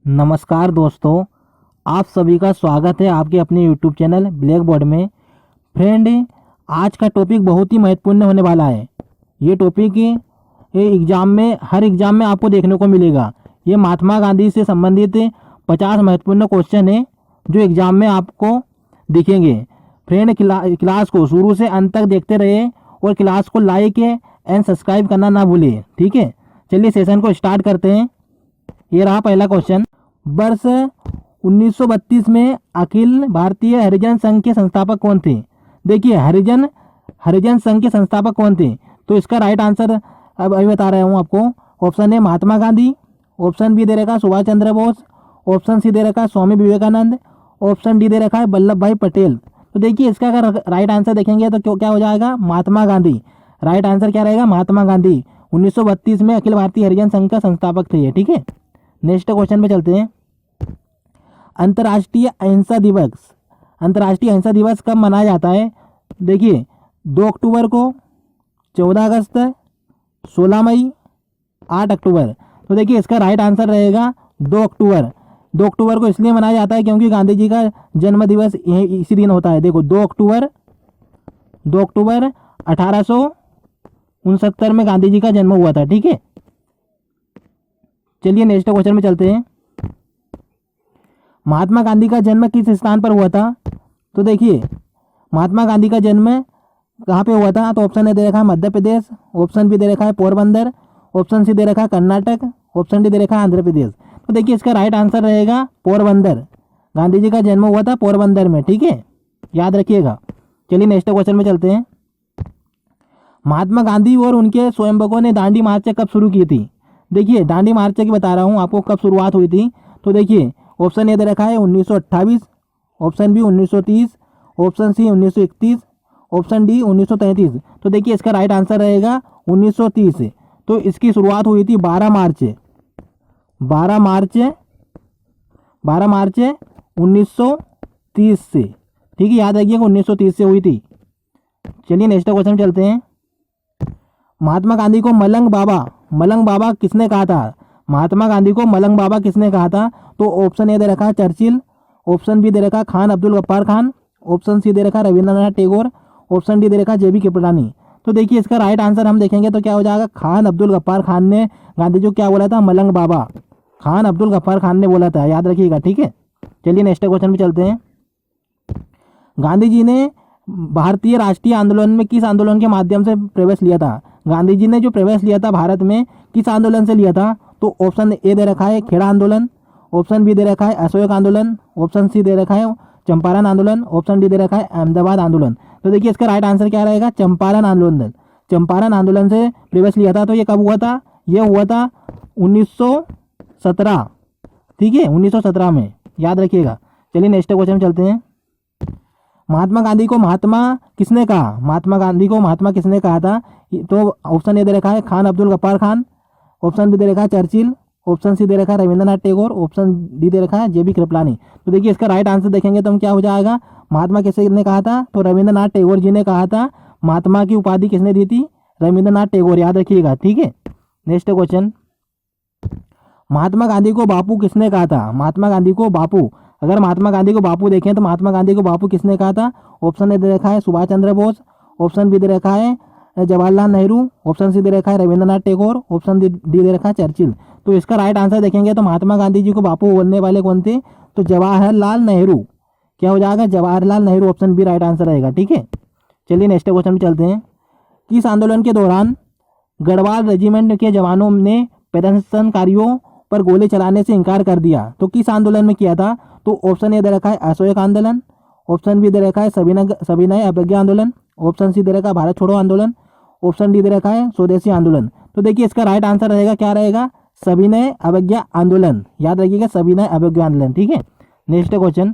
नमस्कार दोस्तों, आप सभी का स्वागत है आपके अपने यूट्यूब चैनल ब्लैक बोर्ड में। फ्रेंड, आज का टॉपिक बहुत ही महत्वपूर्ण होने वाला है। ये टॉपिक हर एग्ज़ाम में आपको देखने को मिलेगा। ये महात्मा गांधी से संबंधित 50 महत्वपूर्ण क्वेश्चन है जो एग्ज़ाम में आपको दिखेंगे। फ्रेंड, क्लास को शुरू से अंत तक देखते रहे और क्लास को लाइक एंड सब्सक्राइब करना ना भूलिए, ठीक है। चलिए सेशन को स्टार्ट करते हैं। ये रहा पहला क्वेश्चन। वर्ष 1932 में अखिल भारतीय हरिजन संघ के संस्थापक कौन थे? देखिए, हरिजन संघ के संस्थापक कौन थे? तो इसका राइट आंसर अब अभी बता रहा हूँ आपको। Option A Mahatma Gandhi, option B दे रखा सुभाष चंद्र बोस, ऑप्शन सी दे रखा स्वामी विवेकानंद, ऑप्शन डी दे रखा है वल्लभ भाई पटेल। तो देखिए, इसका अगर राइट आंसर देखेंगे तो क्या हो जाएगा? महात्मा गांधी। राइट आंसर क्या रहेगा? महात्मा गांधी 1932 में अखिल भारतीय हरिजन संघ का संस्थापक थे ये, ठीक है। नेक्स्ट क्वेश्चन पे चलते हैं। अंतर्राष्ट्रीय अहिंसा दिवस कब मनाया जाता है? देखिए, 2 अक्टूबर को, 14 अगस्त, 16 मई, 8 अक्टूबर। तो देखिए, इसका राइट आंसर रहेगा 2 अक्टूबर। 2 अक्टूबर को इसलिए मनाया जाता है क्योंकि गांधी जी का जन्म दिवस इसी दिन होता है। देखो, 2 अक्टूबर 1869 में गांधी जी का जन्म हुआ था, ठीक है। चलिए नेक्स्ट क्वेश्चन में चलते हैं। महात्मा गांधी का जन्म किस स्थान पर हुआ था? तो देखिए, महात्मा गांधी का जन्म कहाँ पे हुआ था? तो ऑप्शन ए दे रखा है मध्य प्रदेश, ऑप्शन बी दे रखा है पोरबंदर, ऑप्शन सी दे रखा है कर्नाटक, ऑप्शन डी दे रखा है आंध्र प्रदेश। तो देखिए, इसका राइट आंसर रहेगा पोरबंदर। गांधी जी का जन्म हुआ था पोरबंदर में, ठीक है, याद रखिएगा। चलिए नेक्स्ट क्वेश्चन में चलते हैं। महात्मा गांधी और उनके स्वयंसेवकों ने दांडी मार्च कब शुरू की थी? देखिए, दांडी मार्च की बता रहा हूँ आपको कब शुरुआत हुई थी। तो देखिए, ऑप्शन ए दे रखा है 1928, option B 1930, option C 1931, option D 1933। तो देखिए, इसका राइट आंसर रहेगा 1930। तो इसकी शुरुआत हुई थी 12 मार्च 1930 से, ठीक है, याद रखिएगा 1930 से हुई थी। चलिए नेक्स्ट क्वेश्चन चलते हैं। महात्मा गांधी को मलंग बाबा किसने कहा था? महात्मा गांधी को मलंग बाबा किसने कहा था? तो ऑप्शन ए दे रखा है चर्चिल, ऑप्शन बी दे रखा है खान अब्दुल गफ्फार खान, ऑप्शन सी दे रखा है रविंद्रनाथ टैगोर, ऑप्शन डी दे रखा है जेबी कृपलानी। तो देखिए, इसका राइट आंसर हम देखेंगे तो क्या हो जाएगा? खान अब्दुल गफ्फार खान ने गांधी जी को क्या बोला था? मलंग बाबा। खान अब्दुल गफ्फार खान ने बोला था, याद रखिएगा, ठीक है। चलिए नेक्स्ट क्वेश्चन पे चलते हैं। गांधी जी ने भारतीय राष्ट्रीय आंदोलन में किस आंदोलन के माध्यम से प्रवेश लिया था? गांधी जी ने जो प्रवेश लिया था भारत में, किस आंदोलन से लिया था? तो ऑप्शन ए दे रखा है खेड़ा आंदोलन, ऑप्शन बी दे रखा है अशोक आंदोलन, ऑप्शन सी दे रखा है चंपारण आंदोलन, ऑप्शन डी दे रखा है अहमदाबाद आंदोलन। तो देखिए, इसका राइट आंसर क्या रहेगा? चंपारण आंदोलन से प्रवेश लिया था। तो ये कब हुआ था? ये हुआ था 1917, ठीक है, 1917 में, याद रखिएगा। चलिए नेक्स्ट क्वेश्चन चलते हैं। महात्मा गांधी को महात्मा किसने कहा? महात्मा गांधी को महात्मा किसने कहा था? तो ऑप्शन ए दे रखा है खान अब्दुल गफ्फार खान, ऑप्शन बी दे रखा है चर्चिल, ऑप्शन सी दे रखा है रविंद्रनाथ टैगोर, ऑप्शन डी दे रखा है जेबी कृपलानी। तो देखिए, इसका राइट आंसर देखेंगे तो हम क्या हो जाएगा? महात्मा किसने कहा था? तो रविंद्रनाथ टैगोर जी ने कहा था। महात्मा की उपाधि किसने दी थी? रविंद्रनाथ टैगोर, याद रखिएगा, ठीक है। Next question. महात्मा गांधी को बापू किसने कहा था? महात्मा गांधी को बापू, अगर महात्मा गांधी को बापू देखें तो महात्मा गांधी को बापू किसने कहा था? ऑप्शन ए दे रखा है सुभाष चंद्र बोस, ऑप्शन बी दे रखा है जवाहरलाल नेहरू, ऑप्शन सी दे रखा है रविंद्रनाथ टैगोर, ऑप्शन डी दे रखा है चर्चिल। तो इसका राइट आंसर देखेंगे तो महात्मा गांधी जी को बापू बोलने वाले कौन थे? तो जवाहरलाल नेहरू। क्या हो जाएगा? Jawaharlal Nehru, option B right answer रहेगा, ठीक है। चलिए नेक्स्ट क्वेश्चन पे चलते हैं। किस आंदोलन के दौरान गढ़वाल रेजिमेंट के जवानों ने प्रदर्शनकारियों पर गोली चलाने से इनकार कर दिया? तो किस आंदोलन में किया था? तो ऑप्शन ए दे रखा है असहयोग आंदोलन, ऑप्शन बी दे रखा है सविनय अवज्ञा आंदोलन, ऑप्शन सी दे रखा है भारत छोड़ो आंदोलन, ऑप्शन डी दे रखा है स्वदेशी आंदोलन। तो देखिए, इसका राइट आंसर रहेगा, क्या रहेगा? सविनय अवज्ञा आंदोलन, याद रखिएगा, सविनय अवज्ञा आंदोलन, ठीक है। Next question.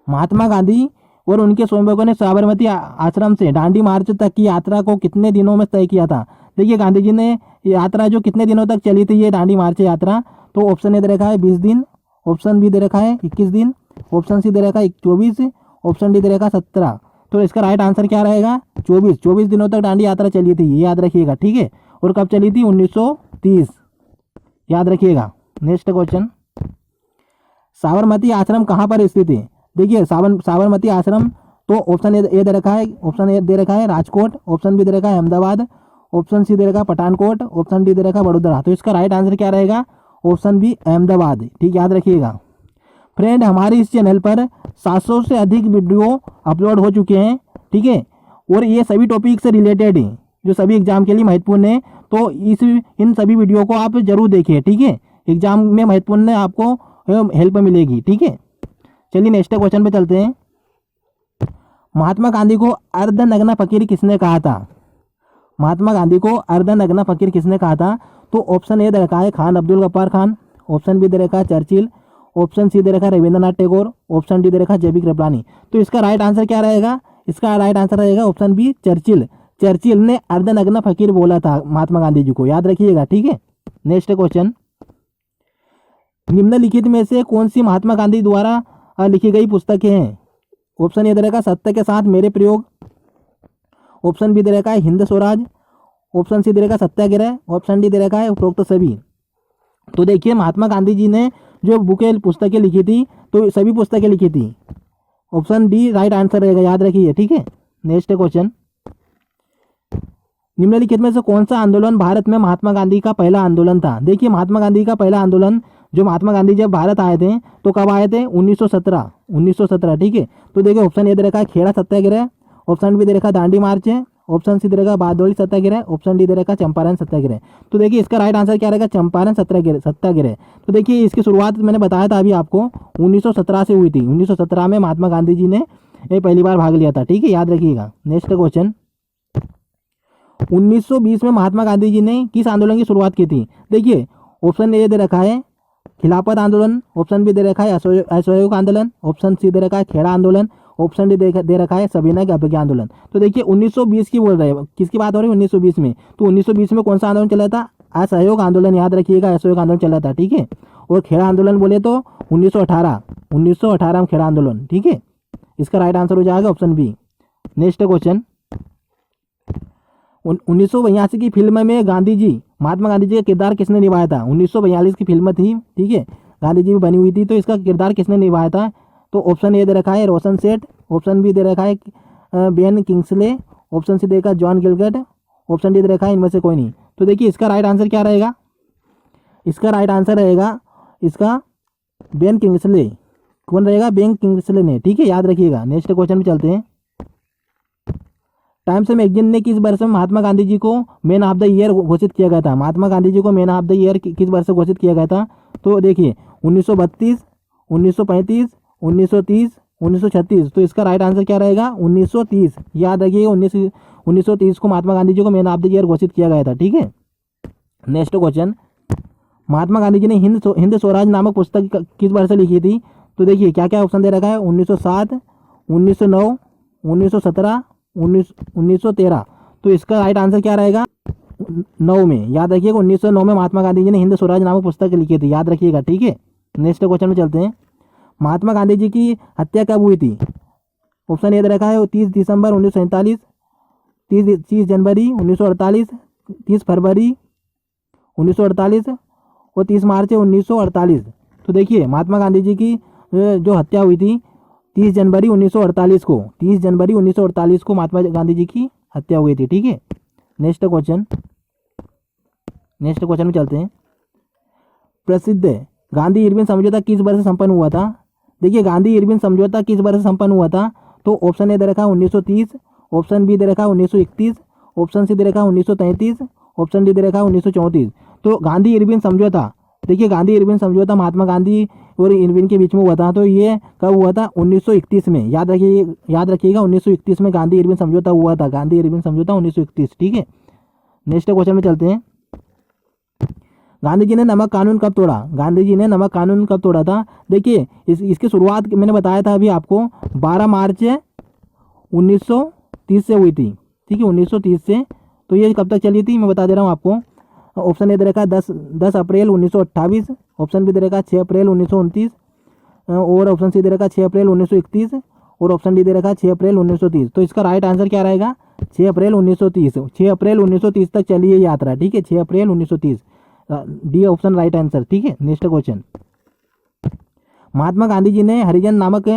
महात्मा गांधी और उनके स्वयंसेवकों ने साबरमती आश्रम से दांडी मार्च तक की यात्रा को कितने दिनों में तय किया था? देखिए, गांधी जी ने यात्रा जो कितने दिनों तक चली थी ये दांडी मार्च यात्रा, तो ऑप्शन ए दे रखा है 20 दिन, ऑप्शन बी दे रखा है 21 दिन, ऑप्शन सी दे रखा है 24, ऑप्शन डी दे रखा है 17। तो इसका राइट आंसर क्या रहेगा? 24 दिनों तक दांडी यात्रा चली थी, ये याद रखिएगा, ठीक है। और कब चली थी? 1930, याद रखिएगा। Next question. साबरमती आश्रम कहाँ पर स्थित है? देखिए साबरमती आश्रम, तो ऑप्शन ए दे रखा है, ऑप्शन ए दे रखा है राजकोट, ऑप्शन बी दे रखा है अहमदाबाद, ऑप्शन सी दे रखा है पठानकोट, ऑप्शन डी दे रखा है वडोदरा। तो इसका राइट आंसर क्या रहेगा? Option B Ahmedabad. ठीक, याद रखिएगा। फ्रेंड, हमारे इस चैनल पर 700 से अधिक वीडियो अपलोड हो चुके हैं। ठीक है, और ये सभी टॉपिक से रिलेटेड है जो सभी एग्जाम के लिए महत्वपूर्ण है। तो इन सभी वीडियो को आप जरूर देखिए। ठीक है, एग्जाम में महत्वपूर्ण आपको हेल्प मिलेगी। ठीक है, चलिए नेक्स्ट क्वेश्चन पे चलते हैं। महात्मा गांधी को अर्धनग्न फकीर किसने कहा था? महात्मा गांधी को अर्धनग्न फकीर किसने कहा था? तो ऑप्शन ए दे रखा है खान अब्दुल गफ्फार खान, ऑप्शन बी दे रखा है चर्चिल, ऑप्शन सी दे रखा है रविंद्रनाथ टैगोर, ऑप्शन डी दे रखा है जेबी कृपलानी। तो इसका राइट आंसर क्या रहेगा? इसका राइट आंसर रहेगा ऑप्शन बी चर्चिल। चर्चिल ने अर्धनग्न फकीर बोला था महात्मा गांधी जी को, याद रखिएगा। ठीक है, नेक्स्ट क्वेश्चन। निम्नलिखित में से कौन सी महात्मा गांधी द्वारा लिखी गई पुस्तकें हैं? ऑप्शन ए दे रखा है सत्य के साथ मेरे प्रयोग, ऑप्शन बी दे रखा है हिंद स्वराज, ऑप्शन सी दे रखा है सत्याग्रह, ऑप्शन डी दे रखा है उपरोक्त सभी। तो देखिए महात्मा गांधी जी ने जो पुस्तकें लिखी थी, तो सभी पुस्तकें लिखी थी। ऑप्शन डी राइट आंसर रहेगा, याद रखिए। ठीक है, नेक्स्ट क्वेश्चन। निम्नलिखित में से कौन सा आंदोलन भारत में महात्मा गांधी का पहला आंदोलन था? देखिए महात्मा गांधी का पहला आंदोलन, जो महात्मा गांधी जब भारत आए थे तो कब आए थे? 1917। ठीक है, तो देखिए ऑप्शन ए दे रखा है खेड़ा सत्याग्रह, ऑप्शन बी दे रखा है दांडी मार्च है, ऑप्शन सी दे रखा है बारडोली सत्याग्रह, ऑप्शन डी दे रखा है चंपारण सत्याग्रह। तो देखिए इसका राइट आंसर क्या रहेगा? चंपारण सत्याग्रह। तो देखिए इसकी शुरुआत मैंने बताया था अभी आपको 1917 से हुई थी। 1917 में महात्मा गांधी जी ने पहली बार भाग लिया था। ठीक है, याद रखिएगा। Next question. 1920 में महात्मा गांधी जी ने किस आंदोलन की शुरुआत की थी? देखिए ऑप्शन ए दे रखा है खिलाफत आंदोलन, ऑप्शन बी दे रखा है असहयोग आंदोलन, ऑप्शन सी दे रखा है खेड़ा आंदोलन, ऑप्शन डी दे रखा है सविनय अभिज्ञा आंदोलन। तो देखिए 1920 की बोल रहे हैं, किसकी बात हो रही है? 1920 में। तो 1920 में कौन सा आंदोलन चला था? असहयोग आंदोलन, याद रखिएगा, असहयोग आंदोलन चला था। ठीक है, और खेड़ा आंदोलन बोले तो 1918 में खेड़ा आंदोलन। ठीक है, इसका राइट आंसर हो जाएगा ऑप्शन बी। Next question. 1982 की फिल्म में महात्मा गांधी जी का किरदार किसने निभाया था? 1942 की फिल्म थी। ठीक है, गांधी जी भी बनी हुई थी, तो इसका किरदार किसने निभाया था? तो ऑप्शन ए दे रखा है रोशन सेठ, ऑप्शन बी दे रखा है बेन किंग्सले, ऑप्शन सी दे रखा है जॉन गिलगट, ऑप्शन डी दे रखा है इनमें से कोई नहीं। तो देखिए इसका राइट आंसर क्या रहेगा? इसका राइट आंसर रहेगा इसका बेन किंग्सले। कौन रहेगा? बेन किंग्सले ने। ठीक है, याद रखिएगा। नेक्स्ट क्वेश्चन में चलते हैं। टाइम्स मैगजीन ने किस वर्ष में महात्मा गांधी जी को मैन ऑफ द ईयर घोषित किया गया था? महात्मा गांधी जी को मैन ऑफ द ईयर किस वर्ष से घोषित किया गया था? तो देखिए 1932, 1935, 1930, 1936। तो इसका राइट आंसर क्या रहेगा? 1930। याद रखिएगा, 1930 को महात्मा गांधी जी को मैन ऑफ द ईयर घोषित किया गया था। ठीक है, नेक्स्ट क्वेश्चन। महात्मा गांधी जी ने हिंद स्वराज नामक पुस्तक किस वर्ष से लिखी थी? तो देखिए क्या क्या ऑप्शन दे रखा है? 1907, 1909, 1917, 1913। तो इसका राइट आंसर क्या रहेगा? 9 में। याद रखिएगा 1909 में महात्मा गांधी जी ने हिंद स्वराज नामक पुस्तक लिखी थी, याद रखिएगा। ठीक है, नेक्स्ट क्वेश्चन में चलते हैं। महात्मा गांधी जी की हत्या कब हुई थी? ऑप्शन ए दे रखा है 30 दिसंबर 1947, 30 जनवरी 1948, 30 फरवरी 1948 और 30 मार्च 1948। तो देखिए महात्मा गांधी जी की जो हत्या हुई थी 30 जनवरी 1948 को, 30 जनवरी 1948 को महात्मा गांधी जी की हत्या हुई थी। ठीक है, नेक्स्ट क्वेश्चन में चलते हैं। प्रसिद्ध गांधी इरविन समझौता किस वर्ष संपन्न हुआ था? देखिए गांधी इरविन समझौता किस वर्ष संपन्न हुआ था? तो ऑप्शन ए दे रखा है 1930, ऑप्शन बी दे रखा है 1931, ऑप्शन सी दे रखा है 1933, ऑप्शन डी दे रखा है 1934। तो गांधी इरविन समझौता, देखिए गांधी इरविन समझौता महात्मा गांधी और इरविन के बीच में हुआ था। तो ये कब हुआ था? 1931 में। याद रखिएगा 1931 में गांधी इरविन समझौता हुआ था। गांधी इरविन समझौता 1931। ठीक है, नेक्स्ट क्वेश्चन में चलते हैं। गांधी जी ने नमक कानून कब तोड़ा? गांधी जी ने नमक कानून कब तोड़ा था? देखिए इसकी शुरुआत मैंने बताया था अभी आपको 12 मार्च 1930 से हुई थी। ठीक है, 1930 से। तो ये कब तक चली थी मैं बता दे रहा हूँ आपको। ऑप्शन ए दे रखा है 10 अप्रैल 1928, ऑप्शन बी दे रखा है 6 अप्रैल 1929 और ऑप्शन सी दे रखा है 6 अप्रैल 1931 और ऑप्शन डी दे रखा है 6 अप्रैल 1930। तो इसका राइट आंसर क्या रहेगा? 6 अप्रैल 1930। 6 अप्रैल 1930 तक चली है यात्रा। ठीक है, 6 अप्रैल 1930, डी ऑप्शन राइट आंसर। ठीक है, नेक्स्ट क्वेश्चन। महात्मा गांधी जी ने हरिजन नामक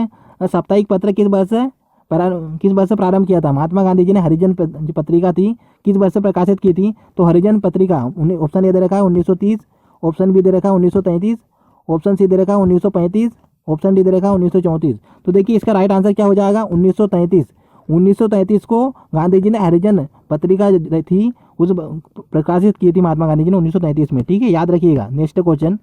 साप्ताहिक पत्र किस वर्ष से प्रारंभ किया था? महात्मा गांधी जी ने हरिजन जो पत्रिका थी किस वर्ष से प्रकाशित की थी? तो हरिजन पत्रिका ऑप्शन ए दे रखा है 1930, ऑप्शन बी दे रखा है 1933, ऑप्शन सी दे रखा है 1935, ऑप्शन डी दे रखा है 1934। तो देखिए इसका राइट आंसर क्या हो जाएगा? 1933। 1933 को गांधी जी ने हरिजन पत्रिका थी उस प्रकाशित की थी महात्मा गांधी जी ने 1933 में। ठीक है, याद रखिएगा। नेक्स्ट क्वेश्चन,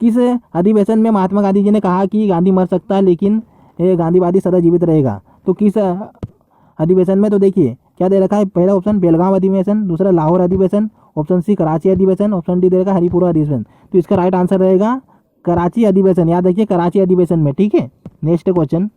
किस अधिवेशन में महात्मा गांधी जी ने कहा कि गांधी मर सकता है लेकिन गांधीवादी सदा जीवित रहेगा? तो किस अधिवेशन में? तो देखिए क्या दे रखा है, पहला ऑप्शन बेलगांव अधिवेशन, दूसरा लाहौर अधिवेशन, ऑप्शन सी कराची अधिवेशन, ऑप्शन डी दे रखा हरिपुरा अधिवेशन। तो इसका राइट आंसर रहेगा कराची अधिवेशन। याद रखिए कराची अधिवेशन में। ठीक है, नेक्स्ट क्वेश्चन,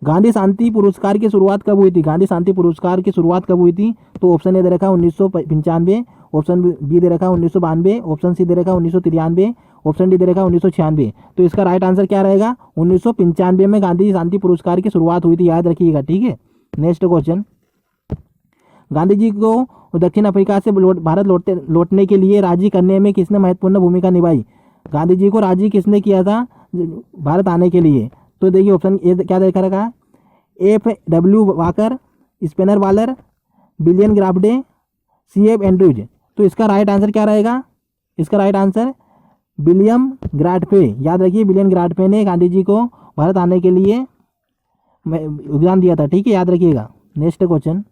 गांधी शांति पुरस्कार की शुरुआत कब हुई थी? गांधी शांति पुरस्कार की शुरुआत कब हुई थी? तो ऑप्शन ए दे रखा है 1995, ऑप्शन बी दे रखा है 1992, ऑप्शन सी दे रखा है 1993, ऑप्शन डी दे रखा है 1996। तो इसका राइट आंसर क्या रहेगा? 1995 में गांधी शांति पुरस्कार की शुरुआत हुई थी। याद रखिएगा। ठीक है, नेक्स्ट क्वेश्चन, गांधी जी को दक्षिण अफ्रीका से भारत लौटने के लिए राजी करने में किसने महत्वपूर्ण भूमिका निभाई? गांधी जी को राजी किसने किया था भारत आने के लिए? तो देखिए ऑप्शन ए क्या देखा रखा है, F.W. वाकर, स्पेनर वालर, विलियम ग्राफ्टे, C.F. एंड्रूज। तो इसका राइट आंसर क्या रहेगा? इसका राइट आंसर विलियम ग्राफ्टे। याद रखिए विलियम ग्राफ्टे ने गांधी जी को भारत आने के लिए योगदान दिया था। ठीक है, याद रखिएगा। नेक्स्ट क्वेश्चन,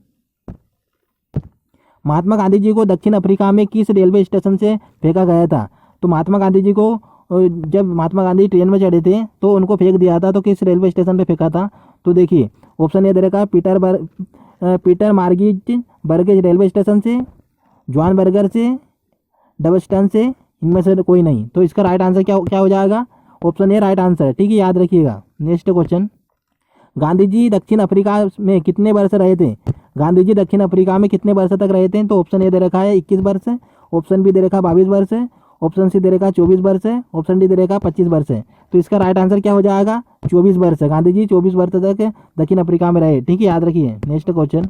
महात्मा गांधी जी को दक्षिण अफ्रीका में किस रेलवे स्टेशन से फेंका गया था? तो महात्मा गांधी जी को जब महात्मा गांधी ट्रेन में चढ़े थे तो उनको फेंक दिया था, तो किस रेलवे स्टेशन पे फेंका था? तो देखिए ऑप्शन ए दे रखा है पीटर मार्गिट बर्गेज रेलवे स्टेशन से, जॉन बर्गर से, डबस्टन से, इनमें से कोई नहीं। तो इसका राइट आंसर क्या हो जाएगा? Option A right answer. ठीक है, याद रखिएगा। नेक्स्ट क्वेश्चन, गांधी जी दक्षिण अफ्रीका में कितने वर्ष रहे थे? गांधी जी दक्षिण अफ्रीका में कितने वर्ष तक रहे थे? तो ऑप्शन ए दे रखा है 21 वर्ष, ऑप्शन बी दे रखा है 22 वर्ष, ऑप्शन सी दे रखा है 24 वर्ष है, ऑप्शन डी दे रखा है 25 वर्ष है। तो इसका राइट आंसर क्या हो जाएगा? 24 वर्ष। गांधी जी 24 वर्ष तक दक्षिण अफ्रीका में रहे। ठीक है, याद रखिए। नेक्स्ट क्वेश्चन,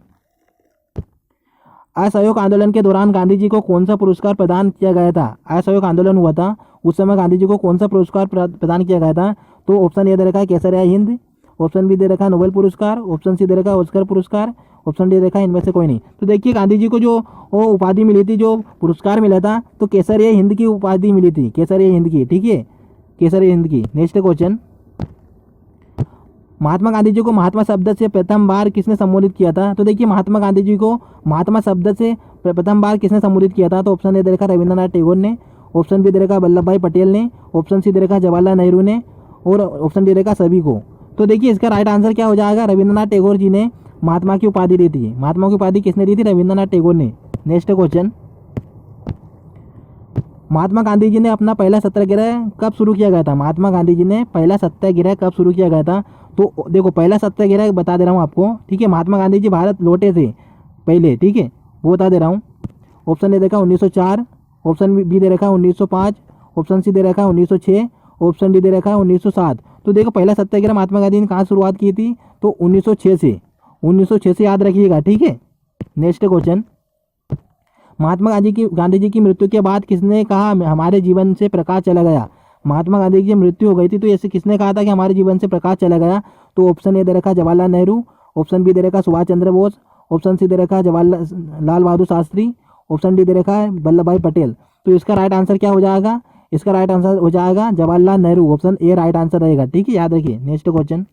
असहयोग आंदोलन के दौरान गांधी जी को कौन सा पुरस्कार प्रदान किया गया था? असहयोग आंदोलन हुआ था उस समय गांधी जी को कौन सा पुरस्कार प्रदान किया गया था? तो ऑप्शन ए दे रखा है केसरिया हिंद, ऑप्शन बी दे रखा है नोबेल पुरस्कार, ऑप्शन सी दे रखा है ऑस्कर पुरस्कार, ऑप्शन डी देखा है इनमें से कोई नहीं। तो देखिए गांधी जी को जो वो उपाधि मिली थी, जो पुरस्कार मिला था, तो केसरिया हिंद की उपाधि मिली थी, केसरिया हिंद की। ठीक है, केसरिया हिंद की। नेक्स्ट क्वेश्चन, महात्मा गांधी जी को महात्मा शब्द से प्रथम बार किसने संबोधित किया था? तो देखिए महात्मा गांधी जी को महात्मा शब्द से प्रथम बार किसने संबोधित किया था? तो ऑप्शन ए दे रखा रविंद्रनाथ टैगोर ने, ऑप्शन बी दे रखा वल्लभ भाई पटेल ने, ऑप्शन सी दे रखा जवाहरलाल नेहरू ने, और ऑप्शन डी दे रखा सभी को। तो देखिए इसका राइट आंसर क्या हो जाएगा? रविंद्रनाथ टैगोर जी ने महात्मा की उपाधि दी थी। महात्मा की उपाधि किसने दी थी? रविंद्रनाथ टैगोर ने। नेक्स्ट क्वेश्चन, महात्मा गांधी जी ने अपना पहला सत्याग्रह कब शुरू किया गया था? महात्मा गांधी जी ने पहला सत्याग्रह कब शुरू किया गया था? तो देखो पहला सत्याग्रह बता दे रहा हूँ आपको। ठीक है, महात्मा गांधी जी भारत लौटे थे पहले। ठीक है, वो बता दे रहा हूँ। ऑप्शन ए देखा 1904, ऑप्शन बी दे रखा 1905, ऑप्शन सी दे रखा 1906, ऑप्शन डी दे रखा 1907। तो देखो पहला सत्याग्रह महात्मा गांधी ने कहाँ शुरुआत की थी? तो 1906 से। 1906 से याद रखिएगा। ठीक है, नेक्स्ट क्वेश्चन, महात्मा गांधी जी की मृत्यु के बाद किसने कहा हमारे जीवन से प्रकाश चला गया? महात्मा गांधी की मृत्यु हो गई थी तो ऐसे किसने कहा था कि हमारे जीवन से प्रकाश चला गया? तो ऑप्शन ए दे रखा जवाहरलाल नेहरू, ऑप्शन बी दे रखा सुभाष चंद्र बोस, ऑप्शन सी दे रखा लाल बहादुर शास्त्री, ऑप्शन डी दे रखा है वल्लभ भाई पटेल। तो इसका राइट आंसर क्या हो जाएगा? इसका राइट आंसर हो जाएगा Jawaharlal Nehru. Option A right answer रहेगा। ठीक है, याद रखिए। नेक्स्ट क्वेश्चन,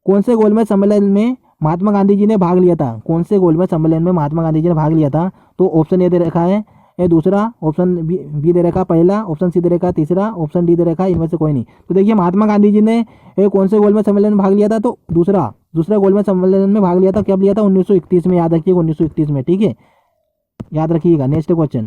कौन से गोलमेज सम्मेलन में महात्मा गांधी जी ने भाग लिया था? कौन से गोलमेज सम्मेलन में महात्मा गांधी जी ने भाग लिया था? तो ऑप्शन ए दे रखा है ये दूसरा, ऑप्शन बी दे रखा पहला, ऑप्शन सी दे रखा तीसरा, ऑप्शन डी दे रखा इनमें से कोई नहीं। तो देखिए महात्मा गांधी जी ने कौन से गोलमेज सम्मेलन में भाग लिया था? तो दूसरा गोलमेज सम्मेलन में भाग लिया था। कब लिया था? 1931 में। याद रखिएगा 1931 में। ठीक है, याद रखिएगा। नेक्स्ट क्वेश्चन,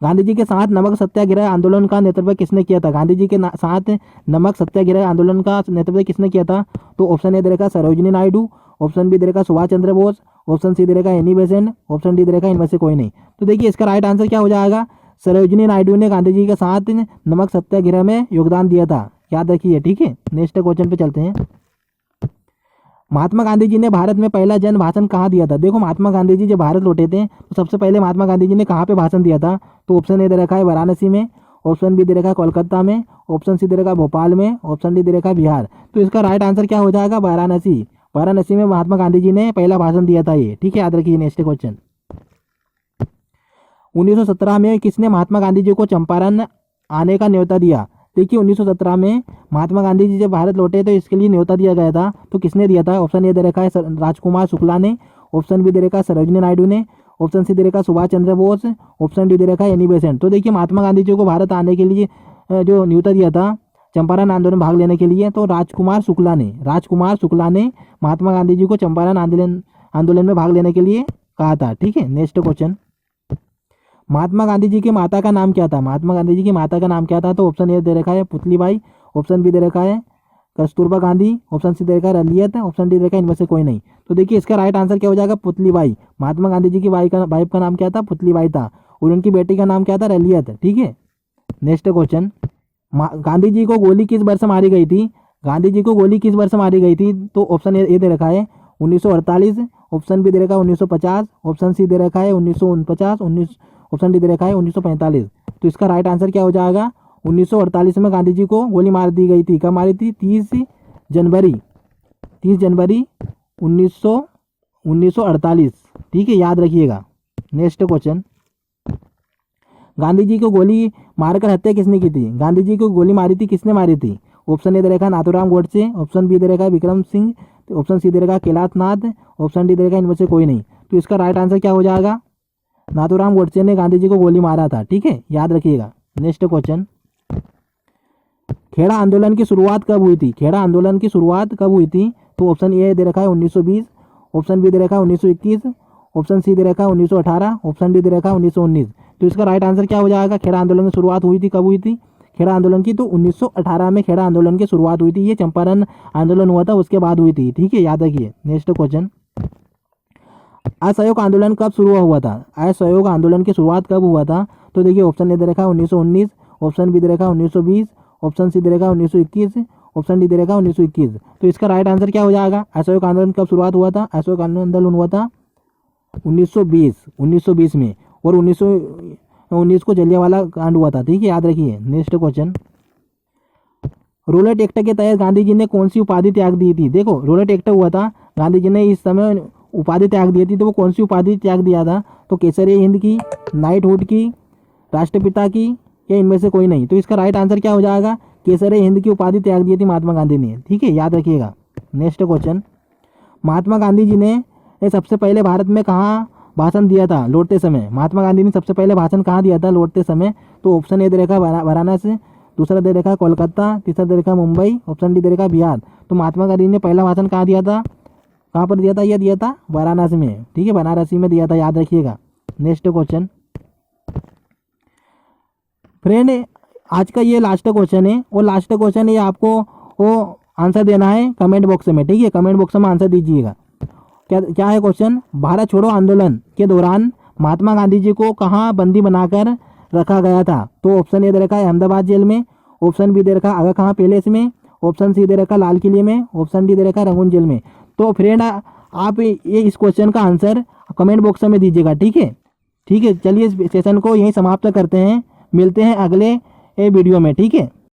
गांधी जी के साथ नमक सत्याग्रह आंदोलन का नेतृत्व किसने किया था? गांधी जी के साथ नमक सत्याग्रह आंदोलन का नेतृत्व किसने किया था? तो ऑप्शन ए दे रखा सरोजिनी नायडू, ऑप्शन बी दे रखा सुभाष चंद्र बोस, ऑप्शन सी दे रखा एनी बेसेंट, ऑप्शन डी दे रखा इनमें से कोई नहीं। तो देखिए इसका राइट आंसर क्या हो जाएगा? सरोजिनी नायडू ने गांधी जी के साथ नमक सत्याग्रह में योगदान दिया था। याद रखिए। ठीक है, नेक्स्ट क्वेश्चन पे चलते हैं। महात्मा गांधी जी ने भारत में पहला जन भाषण कहाँ दिया था? देखो महात्मा गांधी जी जब भारत लौटे थे तो सबसे पहले महात्मा गांधी जी ने कहाँ पे भाषण दिया था? तो ऑप्शन ए दे रखा है वाराणसी में, ऑप्शन बी दे रखा है कोलकाता में, ऑप्शन सी दे रखा है भोपाल में, ऑप्शन डी दे रखा है बिहार। तो इसका राइट आंसर क्या हो जाएगा? वाराणसी। वाराणसी में महात्मा गांधी जी ने पहला भाषण दिया था ये, ठीक है, याद रखिए। नेक्स्ट क्वेश्चन, 1917 में किसने महात्मा गांधी जी को चंपारण आने का न्योता दिया? देखिए 1917 में महात्मा गांधी जी जब भारत लौटे तो इसके लिए न्योता दिया गया था, तो किसने दिया था? ऑप्शन ए दे रखा है राजकुमार शुक्ला ने, ऑप्शन बी दे रखा है सरोजिनी नायडू ने, ऑप्शन सी दे रखा है सुभाष चंद्र बोस, ऑप्शन डी दे रखा है एनी बेसेंट। तो देखिए महात्मा गांधी जी को भारत आने के लिए जो न्योता दिया था चंपारण आंदोलन में भाग लेने के लिए, तो राजकुमार शुक्ला ने महात्मा गांधी जी को चंपारण आंदोलन में भाग लेने के लिए कहा था, ठीक है। नेक्स्ट क्वेश्चन, महात्मा गांधी जी की माता का नाम क्या था? महात्मा गांधी जी की माता का नाम क्या था? तो ऑप्शन ए दे रखा है पुतलीबाई, ऑप्शन बी दे रखा है कस्तूरबा गांधी, ऑप्शन सी दे रखा है रलियत, ऑप्शन डी दे रखा है इनमें से कोई नहीं। तो देखिए इसका राइट आंसर क्या हो जाएगा? पुतलीबाई। महात्मा गांधी जी की वाइफ का नाम क्या था? पुतलीबाई था, और उनकी बेटी का नाम क्या था? रलियत, ठीक है। नेक्स्ट क्वेश्चन, गांधी जी को गोली किस वर्ष मारी गई थी? गांधी जी को गोली किस वर्ष मारी गई थी? तो ऑप्शन ए दे रखा है 1948, ऑप्शन बी दे रखा है 1950, ऑप्शन सी दे रखा है 1949, ऑप्शन डी दे रखा है 1945। तो इसका राइट आंसर क्या हो जाएगा? 1948 में गांधी जी को गोली मार दी गई थी। कब मारी थी? 30 जनवरी 1948, ठीक है, याद रखिएगा। नेक्स्ट क्वेश्चन, गांधी जी को गोली मारकर हत्या किसने की थी? गांधी जी को गोली मारी थी किसने मारी थी? ऑप्शन ए दे रखा है नाथूराम गोडसे, ऑप्शन बी दे रखा है विक्रम सिंह, ऑप्शन सी दे रखा है कैलाश नाथ, ऑप्शन डी दे रखा है इनमें से कोई नहीं। तो इसका राइट आंसर क्या हो जाएगा? नाथूराम गोडसे ने गांधी जी को गोली मारा था, ठीक है, याद रखिएगा। नेक्स्ट क्वेश्चन, खेड़ा आंदोलन की शुरुआत कब हुई थी? खेड़ा आंदोलन की शुरुआत कब हुई थी? तो ऑप्शन ए दे रखा है 1920, ऑप्शन बी दे रखा है 1921, ऑप्शन सी दे रखा है 1918, ऑप्शन डी दे रखा है 1919। तो इसका राइट आंसर क्या हो जाएगा? खेड़ा आंदोलन की शुरुआत हुई थी, कब हुई थी खेड़ा आंदोलन की? तो 1918 में खेड़ा आंदोलन की शुरुआत हुई थी। ये चंपारण आंदोलन हुआ था उसके बाद हुई थी, ठीक है, याद रखिए। नेक्स्ट क्वेश्चन, असहयोग आंदोलन कब शुरू हुआ था? असहयोग आंदोलन की शुरुआत कब हुआ था? तो देखिए ऑप्शन ए दे रखा है 1919, ऑप्शन बी दे रखा है 1920, ऑप्शन सी दे रखा है 1921, ऑप्शन डी दे रखा है 1921। तो इसका राइट आंसर क्या हो जाएगा? असहयोग आंदोलन कब शुरुआत हुआ था? असहयोग आंदोलन हुआ था 1920 में, और 1919 को जलियांवाला कांड हुआ था, ठीक है, याद रखिए। नेक्स्ट क्वेश्चन, रूलेट एक्ट के तहत गांधी जी ने कौन सी उपाधि त्याग दी थी? देखो रूलेट एक्ट हुआ था, गांधी जी ने इस समय उपाधि त्याग दी थी, तो वो कौन सी उपाधि त्याग दिया था? तो केसरी हिंद की, नाइटहुड की, राष्ट्रपिता की, या इनमें से कोई नहीं। तो इसका राइट आंसर क्या हो जाएगा? केसरी हिंद की उपाधि त्याग दी थी महात्मा गांधी ने, ठीक है, याद रखिएगा। नेक्स्ट क्वेश्चन, महात्मा गांधी जी ने सबसे पहले भारत में कहाँ भाषण दिया था लौटते समय? महात्मा गांधी ने सबसे पहले भाषण कहाँ दिया था लौटते समय? तो ऑप्शन ए दे रखा है वाराणसी, दूसरा दे रखा है कोलकाता, तीसरा दे रखा है मुंबई, ऑप्शन डी दे रखा है बिहार। तो महात्मा गांधी ने पहला भाषण कहाँ दिया था? कहाँ पर दिया था? यह दिया था वाराणसी में, ठीक है, बनारसी में दिया था, याद रखिएगा। नेक्स्ट क्वेश्चन, फ्रेंड आज का ये लास्ट क्वेश्चन है, और लास्ट क्वेश्चन है आपको वो आंसर देना है कमेंट बॉक्स में, ठीक है, कमेंट बॉक्स में आंसर दीजिएगा। क्या है क्वेश्चन? भारत छोड़ो आंदोलन के दौरान महात्मा गांधी जी को कहाँ बंदी बनाकर रखा गया था? तो ऑप्शन ए दे रखा है अहमदाबाद जेल में, ऑप्शन बी दे रखा है आगा खां पैलेस में, ऑप्शन सी दे रखा है लाल किले में, ऑप्शन डी दे रखा है रंगून जेल में। तो फ्रेंड आप ये इस क्वेश्चन का आंसर कमेंट बॉक्स में दीजिएगा, ठीक है। ठीक है, चलिए इस सेशन को यहीं समाप्त करते हैं, मिलते हैं अगले वीडियो में, ठीक है।